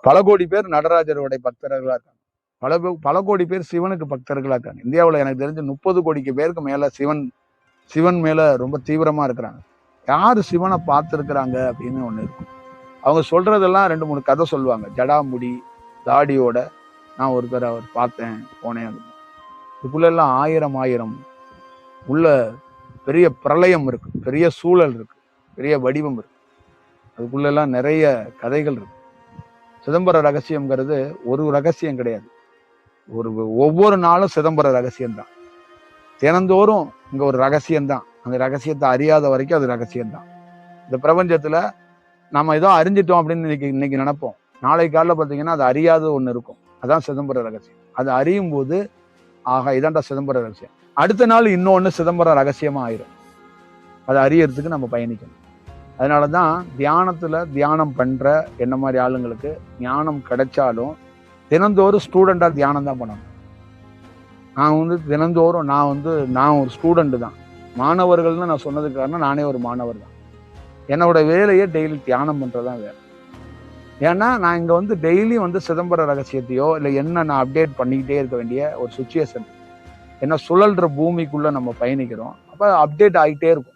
பல கோடி பேர் நடராஜருடைய பக்தர்களா இருக்காங்க. பல கோடி பேர் சிவனுக்கு பக்தர்களா இருக்காங்க. இந்தியாவில் எனக்கு தெரிஞ்சு 30 கோடிக்கு பேருக்கு மேல சிவன் மேல ரொம்ப தீவிரமா இருக்கிறாங்க. யாரு சிவனை பார்த்துருக்குறாங்க அப்படின்னு ஒண்ணு இருக்கும். அவங்க சொல்றதெல்லாம் 2-3 கதை சொல்லுவாங்க. ஜடாமுடி தாடியோட நான் ஒருத்தர் அவர் பார்த்தேன் போனேன். இதுக்குள்ள எல்லாம் ஆயிரம் உள்ள பெரிய பிரளயம் இருக்கு, பெரிய சூழல் இருக்கு, பெரிய வடிவம் இருக்கு. அதுக்குள்ள எல்லாம் நிறைய கதைகள் இருக்கு. சிதம்பர ரகசியம்ங்கிறது ஒரு ரகசியம் கிடையாது. ஒவ்வொரு நாளும் சிதம்பர ரகசியம்தான். தினந்தோறும் இங்க ஒரு ரகசியம்தான். அந்த ரகசியத்தை அறியாத வரைக்கும் அது ரகசியம்தான். இந்த பிரபஞ்சத்துல நம்ம ஏதோ அறிஞ்சிட்டோம் அப்படின்னு இன்னைக்கு நினைப்போம். நாளை காலைல பார்த்தீங்கன்னா அது அறியாத ஒண்ணு இருக்கும். அதான் சிதம்பர ரகசியம். அது அறியும் போது ஆகா இதான்டா சிதம்பர ரகசியம். அடுத்த நாள் இன்னொன்னு சிதம்பர ரகசியமா ஆயிரும். அதை அறியறதுக்கு நம்ம பயணிக்கணும். அதனாலதான் தியானம் பண்ற என்ன மாதிரி ஆளுங்களுக்கு ஞானம் கிடைச்சாலும் தினந்தோறும் ஸ்டூடெண்டா தியானம் தான் பண்ணணும். நான் தினந்தோறும் நான் ஒரு ஸ்டூடெண்ட் தான். மாணவர்கள்னு நான் சொன்னதுக்கு காரணம் நானே ஒரு மாணவர் தான். என்னோட வேலையே டெய்லி தியானம் பண்றதுதான் வேலை. ஏன்னா நான் இங்க டெய்லி சிதம்பர ரகசியத்தையோ இல்லை என்ன நான் அப்டேட் பண்ணிக்கிட்டே இருக்க வேண்டிய ஒரு சுச்சுவேஷன். ஏன்னா சுழல்ற பூமிக்குள்ள நம்ம பயணிக்கிறோம். அப்ப அப்டேட் ஆகிட்டே இருக்கும்.